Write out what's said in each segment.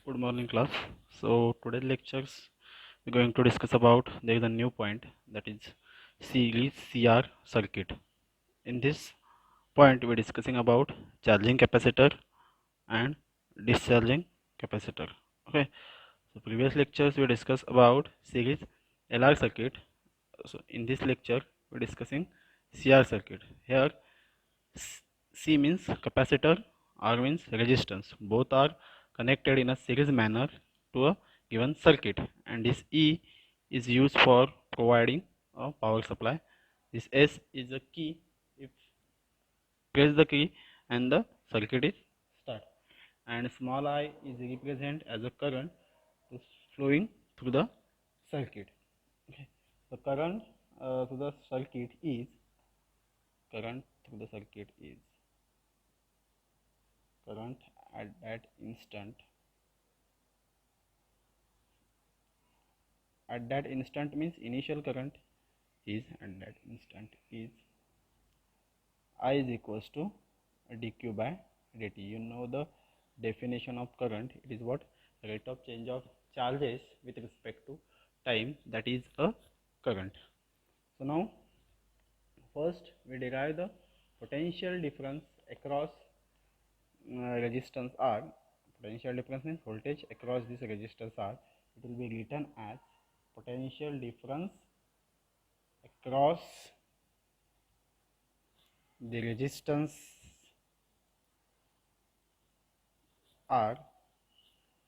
Good morning, class. So today's lectures we're going to discuss about there is a new point, that is series CR circuit. In this point we're discussing about charging capacitor and discharging capacitor. Okay. So previous lectures we discussed about series LR circuit. So in this lecture we're discussing CR circuit. Here C means capacitor, R means resistance. Both are connected in a series manner to a given circuit, and this E is used for providing a power supply. This S is a key. If press the key and the circuit is start, and small I is represent as a current flowing through the circuit. Okay. The to the circuit is current through the circuit is current at that instant. At that instant means initial current is at that instant is I is equals to dq by dt. You know the definition of current. It is what? Rate of change of charges with respect to time, that is a current. So now first we derive the potential difference across resistance R. Potential difference means voltage across this resistance R. It will be written as potential difference across the resistance R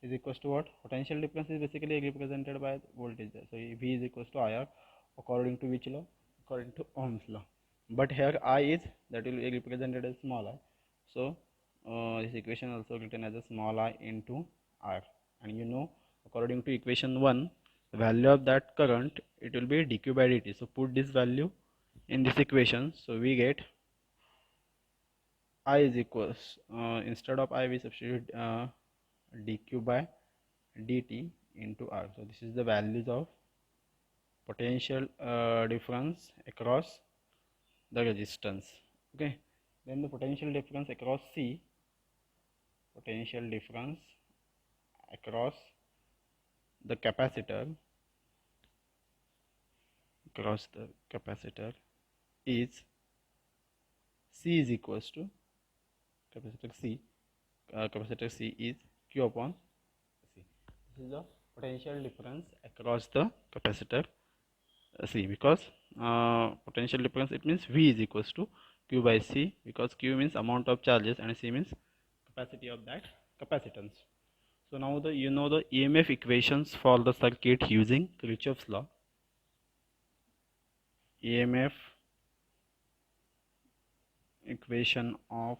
is equals to what? Potential difference is basically represented by voltage. So V is equals to IR according to which law? According to Ohm's law. But here I is, that will be represented as small I. So this equation also written as a small I into R. And you know, according to equation 1, the value of that current, it will be dq by dt. So put this value in this equation. So we get I is equals, instead of I we substitute dq by dt into R. So this is the values of potential difference across the resistance. Okay. Then the potential difference across C, potential difference across the capacitor, is C is equals to capacitor C is Q upon C. This is the potential difference across the capacitor C, because potential difference, it means V is equals to Q by C, because Q means amount of charges and C means capacity of that capacitance. So now you know the EMF equations for the circuit using Kirchhoff's law. EMF equation of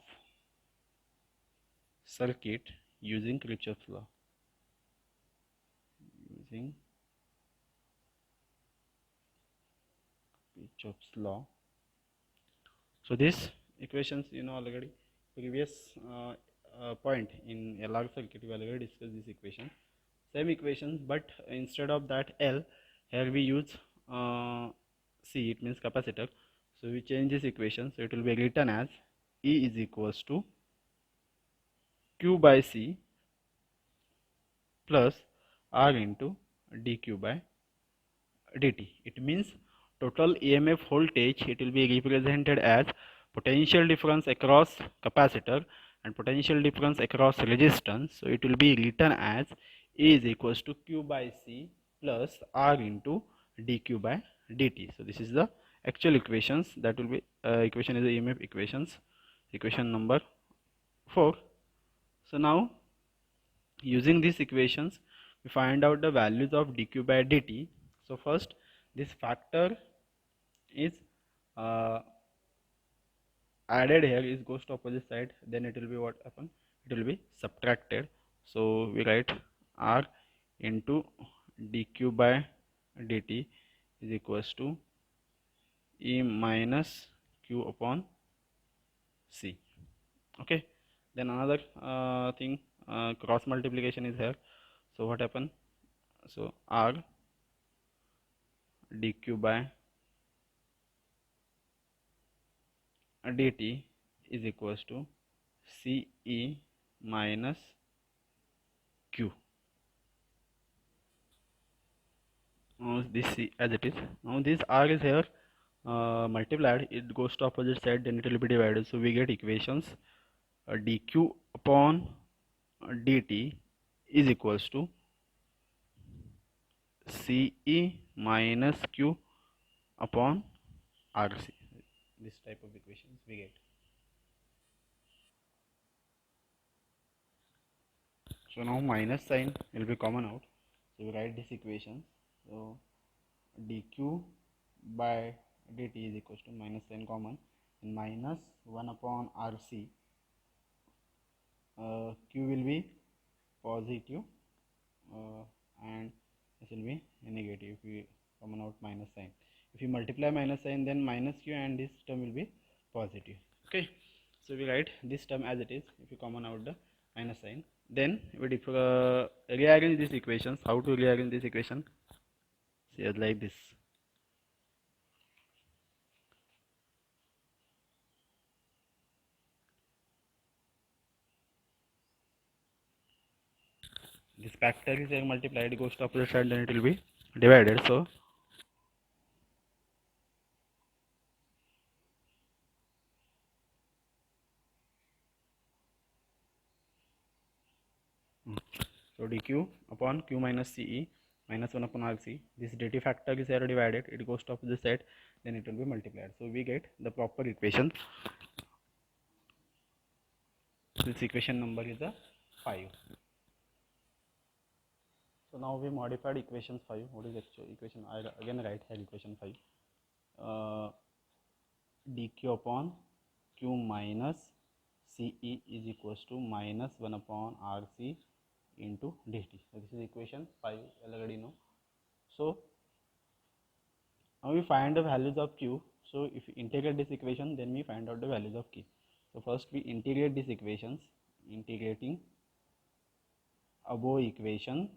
circuit using Kirchhoff's law. Using Kirchhoff's law. So these equations you know already. Previous point in LR circuit we already discussed this equation. Same equations, but instead of that L, here we use C, it means capacitor. So we change this equation, so it will be written as E is equals to Q by C plus R into dq by dt. It means total EMF voltage, it will be represented as potential difference across capacitor and potential difference across resistance. So it will be written as E is equals to Q by C plus R into dq by dt. So this is the actual equations. That will be equation is the EMF equations, equation number 4. So now using these equations we find out the values of dq by dt. So first this factor is uh, added here, is goes to opposite side, then it will be what happen, it will be subtracted. So we write R into dq by dt is equals to E minus Q upon C. Okay. Then another thing, cross multiplication is here. So what happen? So R dq by dt is equals to Ce minus Q. this C as it is. Now this R is here multiplied, it goes to opposite side, then it will be divided. So we get equations dq upon dt is equals to Ce minus q upon Rc. This type of equations we get. So now minus sign will be common out. So we write this equation. So dq by dt is equals to minus sign common and minus 1 upon Rc. Q will be positive and this will be negative if we common out minus sign. If you multiply minus sign, then minus q and this term will be positive. Okay, so we write this term as it is if you common out the minus sign. Then we rearrange these equations. How to rearrange this equation? See, like this. This factor is multiplied, goes to opposite side, then it will be divided. So so dq upon q minus ce minus 1 upon rc. This dt factor is here divided, it goes to opposite side, then it will be multiplied. So we get the proper equation. This equation number is a 5. So now we modified equation 5. What is actual equation? I again write here equation 5. Dq upon q minus ce is equals to minus 1 upon rc into dt. So this is equation 5, already know. So now we find the values of q. So if we integrate this equation, then we find out the values of k. So first we integrate these equations. Integrating above equation,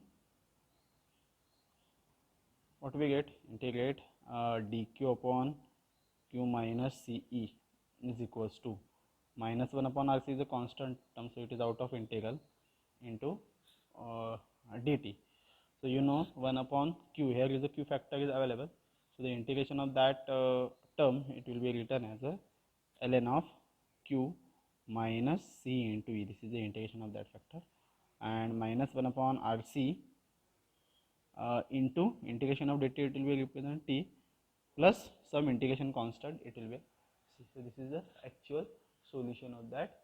what we get? Integrate dq upon q minus ce is equals to minus 1 upon rc is a constant term, so it is out of integral, into dt. So you know 1 upon q, here is the q factor is available, so the integration of that term, it will be written as a ln of q minus c into e. This is the integration of that factor, and minus 1 upon rc into integration of dt, it will be represent t plus some integration constant, it will be c. So this is the actual solution of that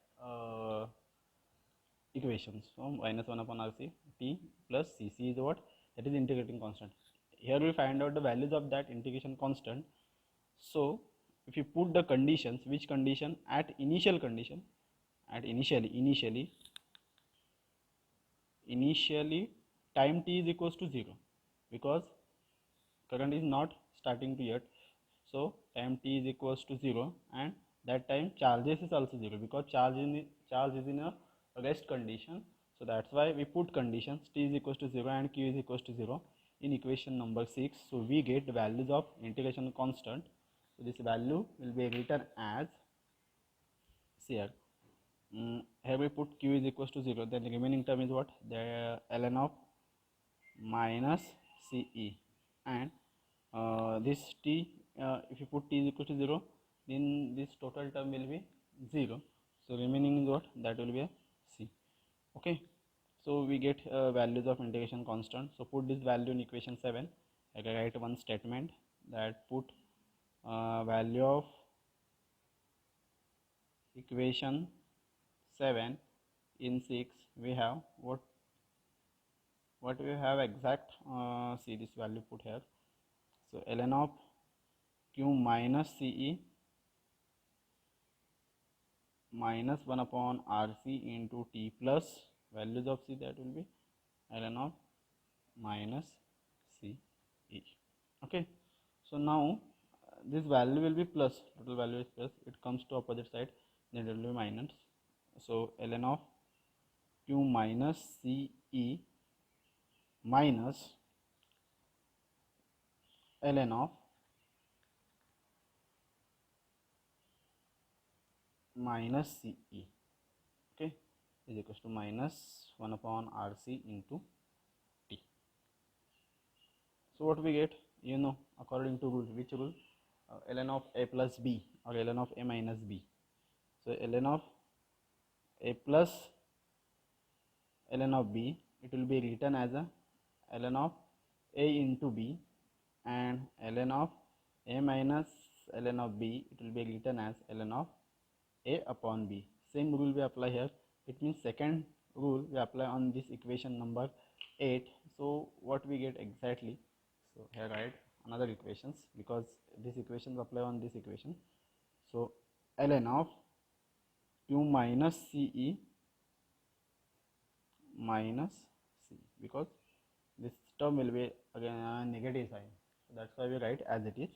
equations. So minus 1 upon rc t plus c. C is what? That is integrating constant. Here we find out the values of that integration constant. So if you put the conditions, which condition? At initial condition, at initially time t is equals to 0, because current is not starting to yet. So time t is equals to 0, and that time charges is also 0, because charge is in a rest condition. So that's why we put conditions t is equals to 0 and q is equals to 0 in equation number 6. So we get the values of integration constant. So this value will be written as, here here we put q is equals to 0, then the remaining term is what? The ln of minus ce, and this t, if you put t is equal to 0, then this total term will be 0. So remaining is what? That will be a c. Okay, so we get values of integration constant. So put this value in equation 7. I can write one statement that put value of equation 7 in 6. We have what we have exact, see this value put here. So ln of q minus ce minus 1 upon rc into t plus values of c, that will be ln of minus ce. Okay, so now this value will be plus, total value is plus, it comes to opposite side, then it will be minus. So ln of q minus ce minus ln of minus ce, okay, is equals to minus 1 upon rc into t. So what we get, according to rule, which rule? Ln of a plus b or ln of a minus b. So ln of a plus ln of b, it will be written as a ln of a into b, and ln of a minus ln of b, it will be written as ln of a upon b. Same rule we apply here. It means second rule we apply on this equation number 8. So what we get exactly? So here write another equations, because these equations apply on this equation. So ln of q minus ce minus c, because this term will be again a negative sign, so that's why we write as it is.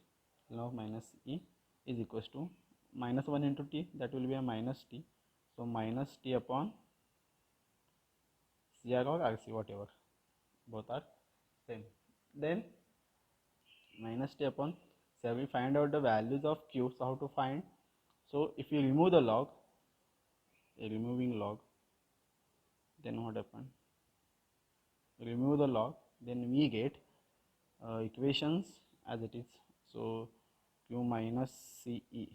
Ln of minus e is equals to minus 1 into t, that will be a minus t, so minus t upon cr or rc, whatever, both are same. Then minus t upon cr, we find out the values of q. So how to find? So if you remove the log, removing log, then what happen? Remove the log, then we get equations as it is. So q minus ce is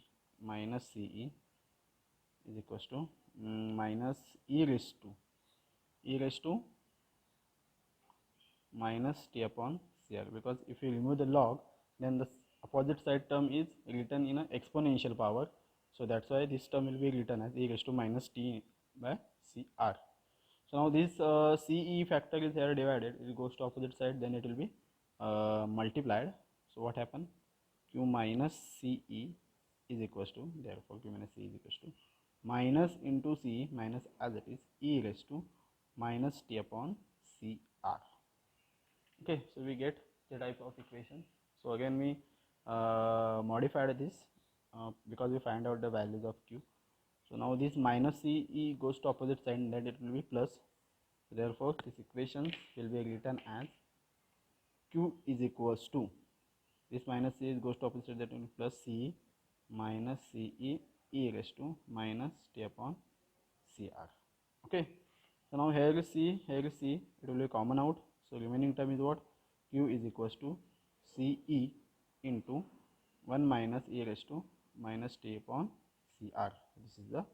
equals to minus e raised to minus t upon cr, because if you remove the log, then the opposite side term is written in an exponential power, so that's why this term will be written as e raised to minus t by cr. So now this ce factor is here divided, it goes to opposite side, then it will be multiplied. So what happened? Q minus ce is equals to, therefore q minus ce is equals to minus into ce minus as it is e raised to minus t upon cr. Okay, so we get the type of equation. So again we modified this because we find out the values of q. So now this minus ce goes to opposite side, then it will be plus. Therefore this equation will be written as q is equals to, this minus c goes to opposite side, that will be plus ce minus ce e raised to minus t upon cr. Okay, so now here you see, it will be common out. So remaining term is what? Q is equals to ce into 1 minus e raised to minus t upon cr. This is the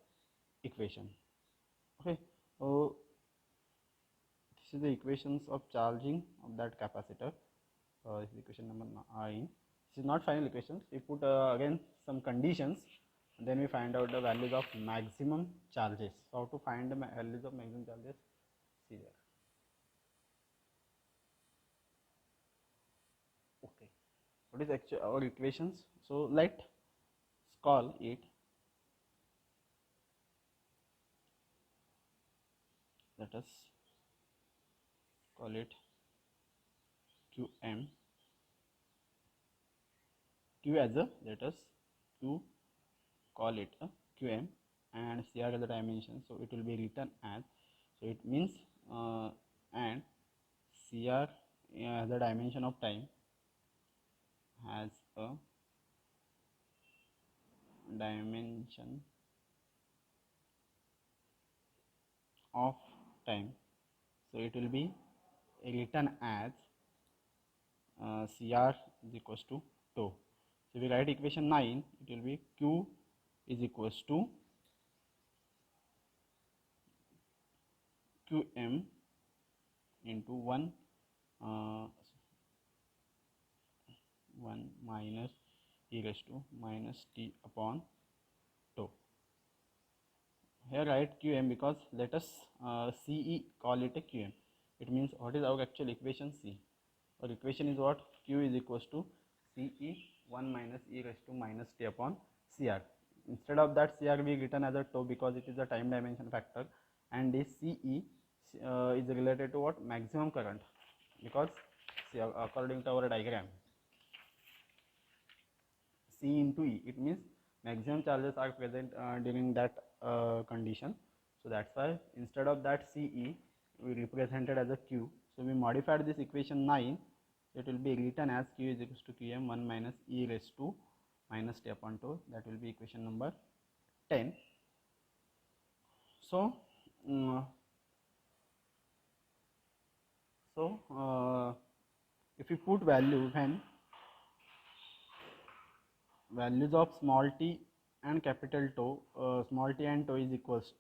equation. Okay, so this is the equations of charging of that capacitor. This is equation number 9. This is not final equation. We put again some conditions, and then we find out the values of maximum charges. So how to find the values of maximum charges? See there. Okay, what is actually our equations? So let's call it, let us call it qm, q as a, let us q call it a qm, and cr as a dimension, so it will be written as, so it means and cr as a dimension of time, has a dimension of time, so it will be written as cr is equals to tau. So if we write equation 9, it will be q is equals to qm into 1 minus e raised to minus t upon tau. Here write qm because let us ce call it a qm. It means what is our actual equation? C. Our equation is what? Q is equals to ce 1 minus e raised to minus t upon cr. Instead of that, cr we written as a tau because it is a time dimension factor, and this ce is related to what? Maximum current, because according to our diagram, C into E, it means maximum charges are present during that condition. So that's why instead of that CE, we represented as a Q. So we modified this equation 9. So it will be written as Q is equals to Qm 1 minus E raised to minus t upon tau. That will be equation number 10. So, if we put value when values of small t and capital tau, small t and tau is equals,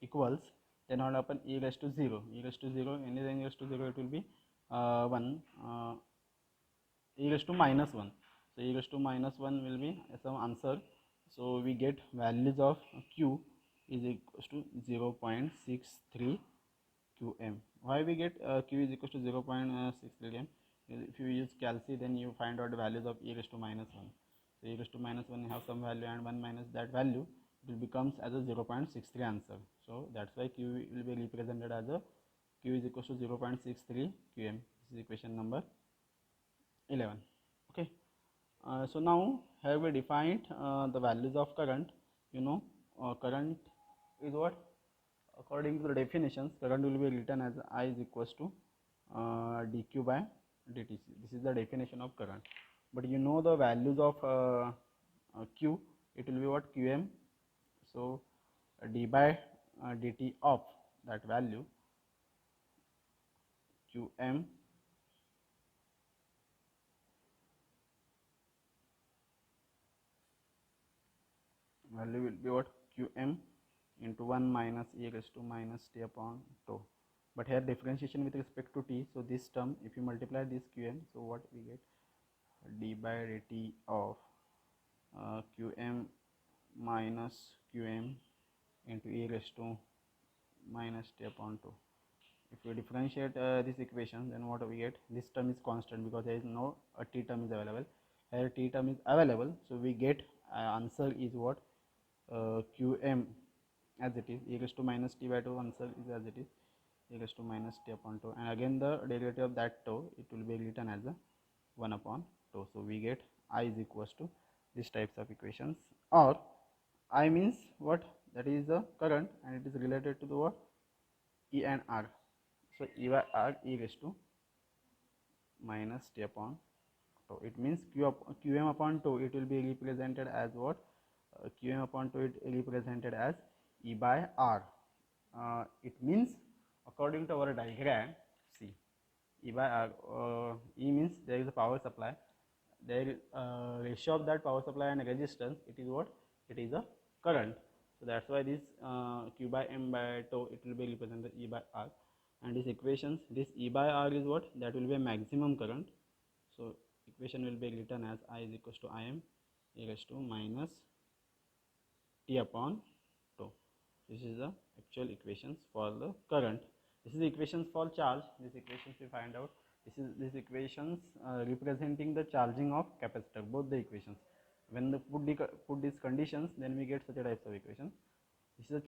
then what happen, e raised to 0, anything e raised to 0, it will be 1, e raised to minus 1, so e raised to minus 1 will be some answer. So we get values of q is equals to 0.63 qm. Why we get q is equals to 0.63 km? If you use calci, then you find out the values of e raised to minus 1. So e raised to minus 1 have some value, and 1 minus that value, it will becomes as a 0.63 answer. So that's why q will be represented as a q is equals to 0.63 qm. This is equation number 11. Okay. So now have we defined the values of current. Current is what? According to the definitions, current will be written as I is equals to dq by dt. This is the definition of current. But you know the values of q, it will be what? Qm. So d by dt of that value qm value will be what? Qm into 1 minus e raised to minus t upon tau. But here differentiation with respect to t, so this term, if you multiply this qm, so what we get? D by dt of qm minus qm into e raised to minus t upon 2. If we differentiate this equation, then what we get? This term is constant because there is no t term is available. Here t term is available, so we get answer is what? Qm as it is, e raised to minus t by 2, answer is as it is, e raised to minus t upon 2, and again the derivative of that tau, it will be written as a 1 upon tau. So we get I is equals to these types of equations, or I means what? That is the current, and it is related to the what? E and R. So E by R, e raised to minus t upon tau. It means qm upon tau, it will be represented as what? Qm upon tau, it represented as E by R. It means according to our diagram, see, E by R, E means there is a power supply, there is ratio of that power supply and resistance, it is what? It is a current. So that's why this q by m by tau, it will be represented E by R, and this equations, this E by R is what? That will be a maximum current. So equation will be written as I is equals to Im e raised to minus t upon tau. This is the actual equations for the current. This is the equations for charge. These equations we find out. This equations representing the charging of capacitor. Both the equations. When the put these conditions, then we get such a types of equation. This is a